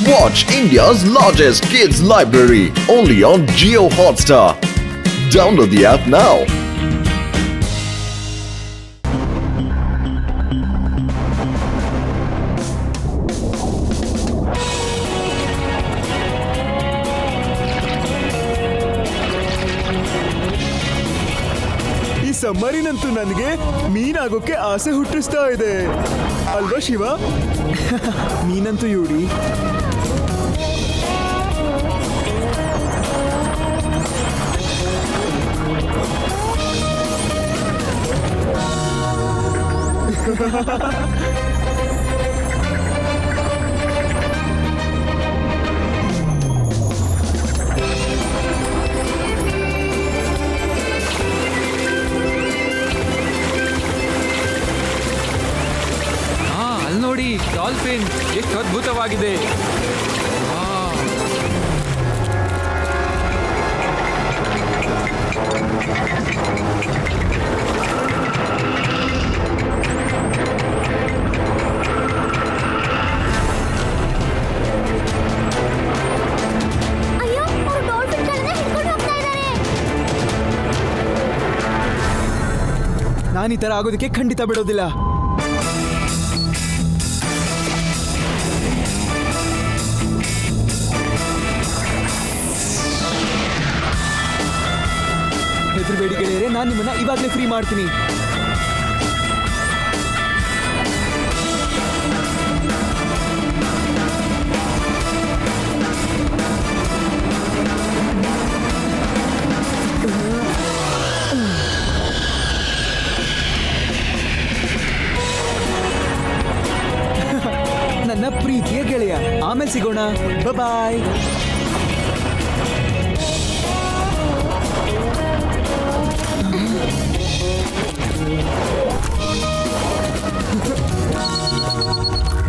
Watch India's largest kids library only on Jio Hotstar. Download the app now. ಈ ಸಮ್ಮರಿನಂತೂ ನನಗೆ ಮೀನಾಗೋಕೆ ಆಸೆ ಹುಟ್ಟಿಸ್ತಾ ಇದೆ ಅಲ್ವಾ ಶಿವ? ನೀನಂತೂ ಇವ್ಡಿ ನೋಡಿ ಡಾಲ್ಫಿನ್ ಎಷ್ಟು ಅದ್ಭುತವಾಗಿದೆ. ನಾನು ಈ ತರ ಆಗೋದಕ್ಕೆ ಖಂಡಿತ ಬಿಡೋದಿಲ್ಲ. ಹೆದರಬೇಡಿ ಗೆಳೆಯರೆ, ನಾನು ನಿಮ್ಮನ್ನ ಇವಾಗಲೇ ಫ್ರೀ ಮಾಡ್ತೀನಿ. ನನ್ನ ಪ್ರೀತಿಯ ಗೆಳೆಯ, ಆಮೇಲೆ ಸಿಗೋಣ. Bye.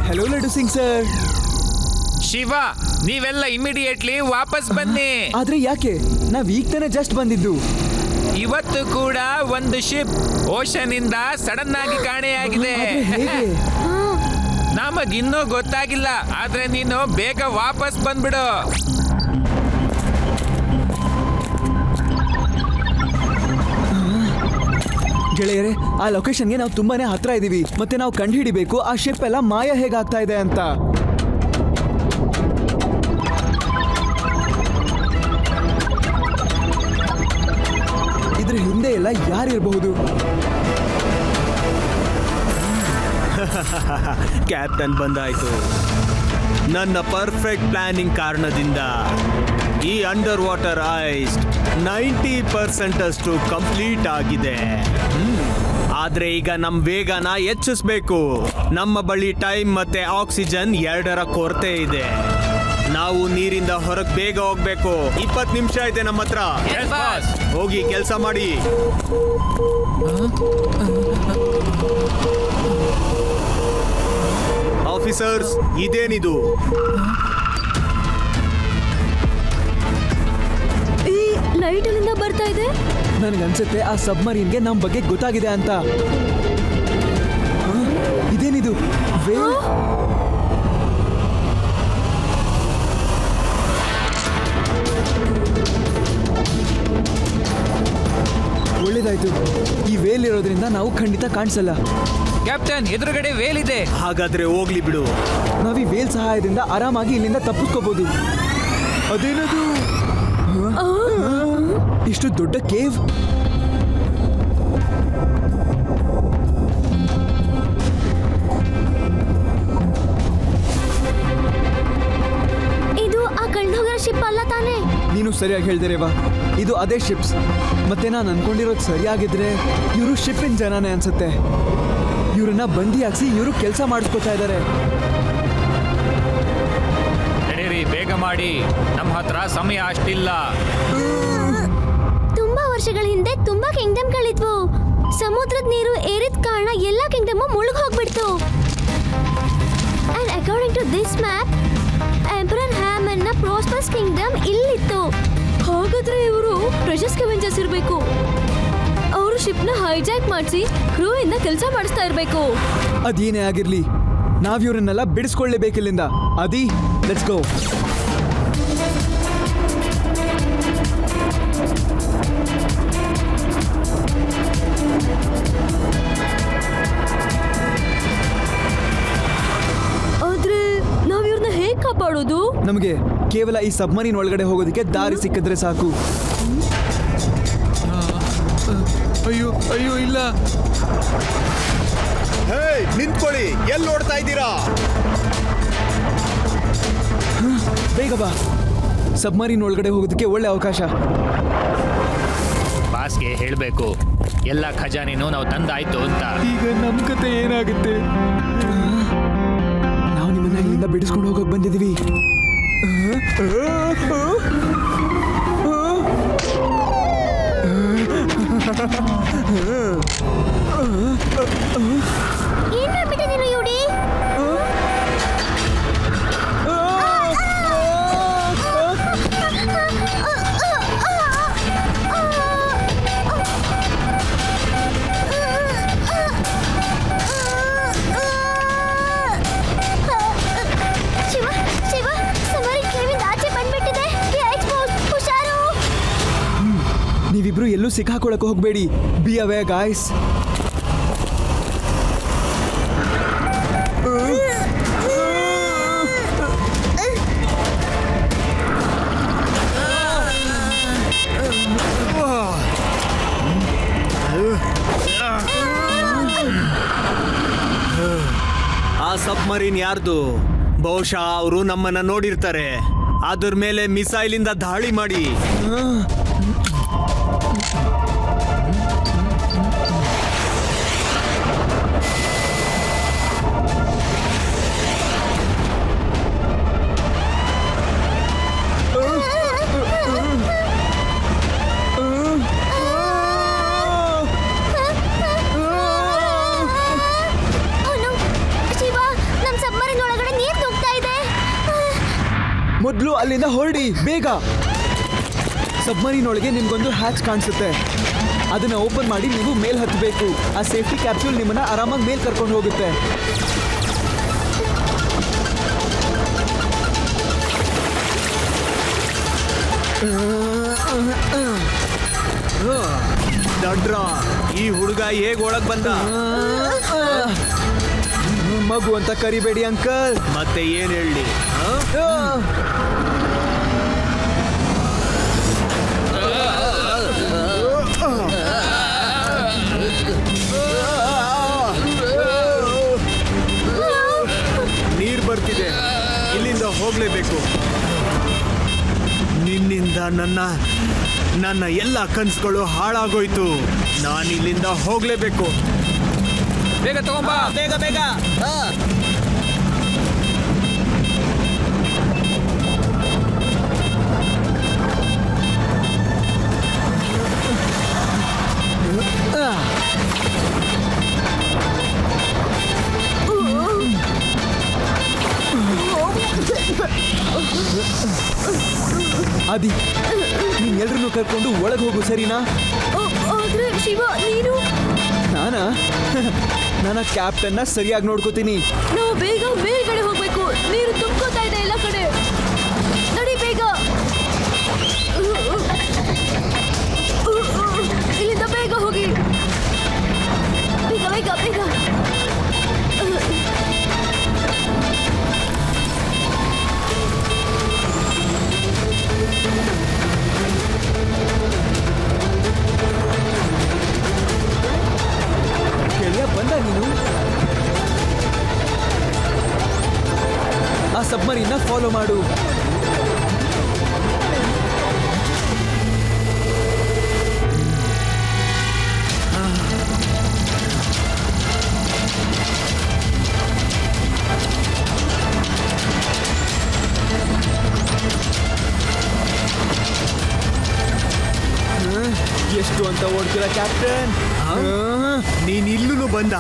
Hello Laddu Singh sir. Shiva, ನೀವೆಲ್ಲ ಇಮಿಡಿಯೇಟ್ಲಿ ವಾಪಸ್ ಬನ್ನಿ. ಆದ್ರೆ ಯಾಕೆ? ನಾವ್ ಈಗ ತಾನೇ ಜಸ್ಟ್ ಬಂದಿದ್ದು. ಇವತ್ತು ಕೂಡ ಒಂದು ಶಿಪ್ ಓಷನ್ ಇಂದ ಸಡನ್ ಆಗಿ ಕಾಣೆಯಾಗಿದೆ. ನಮಗಿನ್ನೂ ಗೊತ್ತಾಗಿಲ್ಲ, ಆದ್ರೆ ನೀನು ಬೇಗ ವಾಪಸ್ ಬಂದ್ಬಿಡು. ಗೆಳೆಯರೆ, ಆ ಲೊಕೇಶನ್ಗೆ ನಾವು ತುಂಬಾನೇ ಹತ್ರ ಇದೀವಿ. ಮತ್ತೆ ನಾವು ಕಂಡು ಹಿಡಿಬೇಕು ಆ ಶಿಪ್ ಎಲ್ಲ ಮಾಯ ಹೇಗಾಗ್ತಾ ಇದೆ ಅಂತ. ಇದ್ರ ಹಿಂದೆ ಎಲ್ಲ ಯಾರಿರಬಹುದು? ಕ್ಯಾಪ್ಟನ್ ಬಂದಾಯ್ತು. ನನ್ನ ಪರ್ಫೆಕ್ಟ್ ಪ್ಲಾನಿಂಗ್ ಕಾರಣದಿಂದ ಈ ಅಂಡರ್ ವಾಟರ್ ಐಸ್ 90% ಅಷ್ಟು ಕಂಪ್ಲೀಟ್ ಆಗಿದೆ. ಆದ್ರೆ ಈಗ ನಮ್ಮ ವೇಗನ ಹೆಚ್ಚಿಸ್ಬೇಕು. ನಮ್ಮ ಬಳಿ ಟೈಮ್ ಮತ್ತೆ ಆಕ್ಸಿಜನ್ ಎರಡರ ಕೊರತೆ ಇದೆ. ನಾವು ನೀರಿಂದ ಹೊರಗೆ ಬೇಗ ಹೋಗ್ಬೇಕು. 20 ನಿಮಿಷ ಇದೆ ನಮ್ಮ ಹತ್ರ. ಹೋಗಿ ಕೆಲಸ ಮಾಡಿ. ಆಫೀಸರ್ಸ್, ಇದೇನಿದು? ಲೈಟ್ ಅಲ್ಲಿಂದ ಬರ್ತಾ ಇದೆ. ನನಗನ್ಸುತ್ತೆ ಆ ಸಬ್ಮರೀನ್ಗೆ ನಮ್ಮ ಬಗ್ಗೆ ಗೊತ್ತಾಗಿದೆ ಅಂತ. ಇದೇನಿದು? ಒಳ್ಳೇದಾಯ್ತು. ಈ ವೇಲ್ ಇರೋದ್ರಿಂದ ನಾವು ಖಂಡಿತ ಕಾಣಿಸಲ್ಲ. ಕ್ಯಾಪ್ಟನ್, ಎದುರುಗಡೆ ವೇಲ್ ಇದೆ. ಹಾಗಾದ್ರೆ ಹೋಗ್ಲಿ ಬಿಡು. ನಾವ್ ಈ ವೇಲ್ ಸಹಾಯದಿಂದ ಆರಾಮಾಗಿ ಇಲ್ಲಿಂದ ತಪ್ಪಿಸ್ಕೋಬಹುದು. ಅದೇನದು? ಇಷ್ಟು ದೊಡ್ಡ ಕೇವ್? ಇದು ಆ ಕಳ್ದೋಗಿರೋ ಶಿಪ್ ಅಲ್ಲ ತಾನೇ? ನೀನು ಸರಿಯಾಗಿ ಹೇಳ್ದಿರೇವಾ, ಇದು ಅದೇ ಶಿಪ್ಸ್. ಮತ್ತೆ ನಾನು ಅನ್ಕೊಂಡಿರೋದು ಸರಿಯಾಗಿದ್ರೆ ಇವರು ಶಿಪ್ಪಿನ ಜನನೇ ಅನ್ಸುತ್ತೆ. ಇವ್ರನ್ನ ಬಂದಿ ಹಾಕ್ಸಿ ಇವರು ಕೆಲಸ ಮಾಡಿಸ್ಕೊತಾ ಇದ್ದಾರೆ. ಬೇಗ ಮಾಡಿ, ನಮ್ಮ ಹತ್ರ ಸಮಯ ಅಷ್ಟಿಲ್ಲ. ತುಂಬಾ ವರ್ಷಗಳ ಹಿಂದೆ ತುಂಬಾ ಕಿಂಗ್ಡಮ್ಗಳಿದ್ವು. ಸಮುದ್ರದ ನೀರು ಏರಿದ ಕಾರಣ ಎಲ್ಲ ಕಿಂಗ್ಡಮ್ ಮುಳುಗ್ ಹೋಗ್ಬಿಡ್ತು. And according to this map, emperor Haman ನ ಪ್ರಾಸ್ಪರಸ್ ಕಿಂಗ್ಡಮ್ ಇಲ್ಲಿತ್ತು. ಹಾಗಾದ್ರೆ ಇವರು ಪ್ರೆಷಸ್ ಕೆವೆಂಜರ್ಸ್ ಇರಬೇಕು. ಅವರು ಶಿಪ್ ನ ಹೈಜಾಕ್ ಮಾಡಿಸಿ ಕ್ರೂ ಇಂದ ಕೆಲಸ ಮಾಡಿಸ್ತಾ ಇರಬೇಕು. ಅದೇನೇ ಆಗಿರ್ಲಿ, ನಾವ್ ಇವ್ರನ್ನೆಲ್ಲ ಬಿಡಿಸ್ಕೊಳ್ಳೇಬೇಕಿಲ್ಲಿಂದ. ಅದಿ, ಲೆಟ್ಸ್ ಗೋ. ಆದ್ರೆ ನಾವ್ ಇವ್ರನ್ನ ಹೇಗ್ ಕಾಪಾಡೋದು? ನಮಗೆ ಕೇವಲ ಈ ಸಬ್ಮರೀನ್ ಒಳಗಡೆ ಹೋಗೋದಕ್ಕೆ ದಾರಿ ಸಿಕ್ಕಿದ್ರೆ ಸಾಕು. ಅಯ್ಯೋ ಅಯ್ಯೋ ಇಲ್ಲ. ನಿಂತ್ಕೊಳ್ಳಿ, ಎಲ್ಲಿ ನೋಡ್ತಾ ಇದ್ದೀರಾ? ಬೇಗ ಬಾ, ಸಬ್ಮರೀನ್ ಒಳಗಡೆ ಹೋಗೋದಕ್ಕೆ ಒಳ್ಳೆ ಅವಕಾಶ. ಬಾಸ್ಗೆ ಹೇಳ್ಬೇಕು ಎಲ್ಲ ಖಜಾನೆನೂ ನಾವು ತಂದಾಯ್ತು ಅಂತ. ಈಗ ನಮ್ ಕತೆ ಏನಾಗುತ್ತೆ? ನಾವು ನಿಮ್ಮನ್ನ ಇಲ್ಲಿಂದ ಬಿಡಿಸ್ಕೊಂಡು ಹೋಗಕ್ ಬಂದಿದೀವಿ. ಏನ್ ಮಾಡ್ಬಿಟ್ಟಿದೀನಿ ಯುಡಿ? ಶಿವ ಶಿವ, ಸಮಾರಿ ಕೇವಿಂದ ಆಚೆ ಬಂದ್ಬಿಟ್ಟಿದೆ. ಹುಷಾರು. ನೀವಿಬ್ರು ಎಲ್ಲೂ ಸಿಕ್ಕಾಕೊಳಕ್ ಹೋಗ್ಬೇಡಿ. ಬಿ ಅವೇ ಗಾಯ್ಸ್. ಆ ಸಬ್ಮರೀನ್ ಯಾರ್ದು? ಬಹುಶಃ ಅವರು ನಮ್ಮನ್ನ ನೋಡಿರ್ತಾರೆ. ಅದ್ರ ಮೇಲೆ ಮಿಸೈಲ್ ಇಂದ ದಾಳಿ ಮಾಡಿ. ಮೊದಲು ಅಲ್ಲಿಂದ ಹೊರಡಿ ಬೇಗ. ಸಬ್ಮರೀನ್ ಒಳಗೆ ನಿಮ್ಗೊಂದು ಹ್ಯಾಚ್ ಕಾಣಿಸುತ್ತೆ. ಅದನ್ನ ಓಪನ್ ಮಾಡಿ ನೀವು ಮೇಲ್ ಹತ್ತಬೇಕು. ಆ ಸೇಫ್ಟಿ ಕ್ಯಾಪ್ಸೂಲ್ ನಿಮ್ಮನ್ನ ಆರಾಮಾಗಿ ಮೇಲ್ ಕರ್ಕೊಂಡು ಹೋಗುತ್ತೆ. ದಡ್ರ, ಈ ಹುಡುಗ ಹೇಗ್ ಒಳಗ್ ಬಂದ? ಮಗು ಅಂತ ಕರಿಬೇಡಿ ಅಂಕಲ್. ಮತ್ತೆ ಏನ್ ಹೇಳಿ? ನೀರ್ ಬರ್ತಿದೆ, ಇಲ್ಲಿಂದ ಹೋಗ್ಲೇಬೇಕು. ನಿನ್ನಿಂದ ನನ್ನ ಎಲ್ಲ ಕನ್ಸುಗಳು ಹಾಳಾಗೋಯ್ತು. ನಾನಿಲ್ಲಿಂದ ಹೋಗ್ಲೇಬೇಕು. ಬೇಗ ತಗೊಂಬಾ. ಬೇಗ ಬೇಗ. ಆದಿ, ನೀನ್ ಎಲ್ರನ್ನೂ ಕರ್ಕೊಂಡು ಒಳಗೆ ಹೋಗು, ಸರಿನಾ? ಆದ್ರೆ ಶಿವ, ನೀನು? ನಾನು ಕ್ಯಾಪ್ಟನ್ನ ಸರಿಯಾಗಿ ನೋಡ್ಕೋತೀನಿ. ನಾವು ಬೇಗ ಮೇಲ್ಗಡೆ ಹೋಗ್ಬೇಕು. ನೀರು ತುಂಬ್ಕೋತಾ ಇದೆ ಎಲ್ಲ ಕಡೆ. ನಡಿ ಬೇಗ. ಇಲ್ಲಿಂದ ಬೇಗ ಹೋಗಿ. ಬೇಗ ಬೇಗ ಬೇಗ. ಗೆಳೆಯ ಬಂದ ನೀನು? ಆ ಸಬ್ಮರೀನ್ನ ಫಾಲೋ ಮಾಡು. ಎಷ್ಟು ಅಂತ ಓಡ್ತೀರಾ ಕ್ಯಾಪ್ಟನ್? ನೀನ್ ಇಲ್ಲೂ ಬಂದ?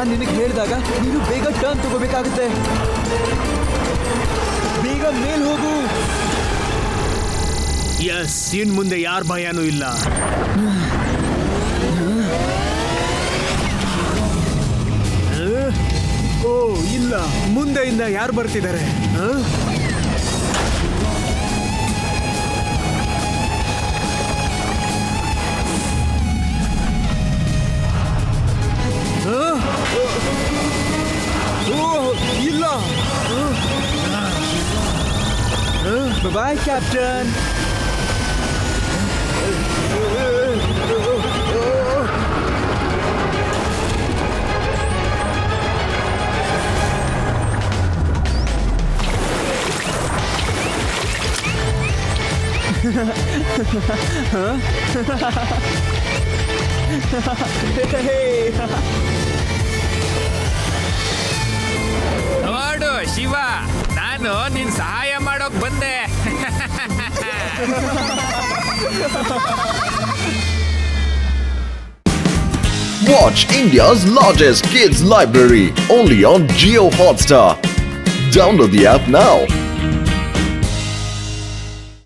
ನಾನು ನಿನಗೆ ಹೇಳಿದಾಗ ನೀನು ಬೇಗ ಟರ್ನ್ ತಗೋಬೇಕಾಗುತ್ತೆ. ಬೇಗ ಮೇಲ್ ಹೋಗು. ಎಸ್, ಇನ್ ಮುಂದೆ ಯಾರ ಭಯನೂ ಇಲ್ಲ. ಓ ಇಲ್ಲ, ಮುಂದೆಯಿಂದ ಯಾರು ಬರ್ತಿದ್ದಾರೆ? ಇಲ್ಲ. ಬಾಯ್ ಕ್ಯಾಪ್ಟನ್. ನೋಡು ಶಿವ, ನಾನು ನಿನ್ ಸಹಾಯ ಮಾಡೋಕ್ ಬಂದೆ. Watch India's largest kids library only on Geo Hotstar. Download the app now.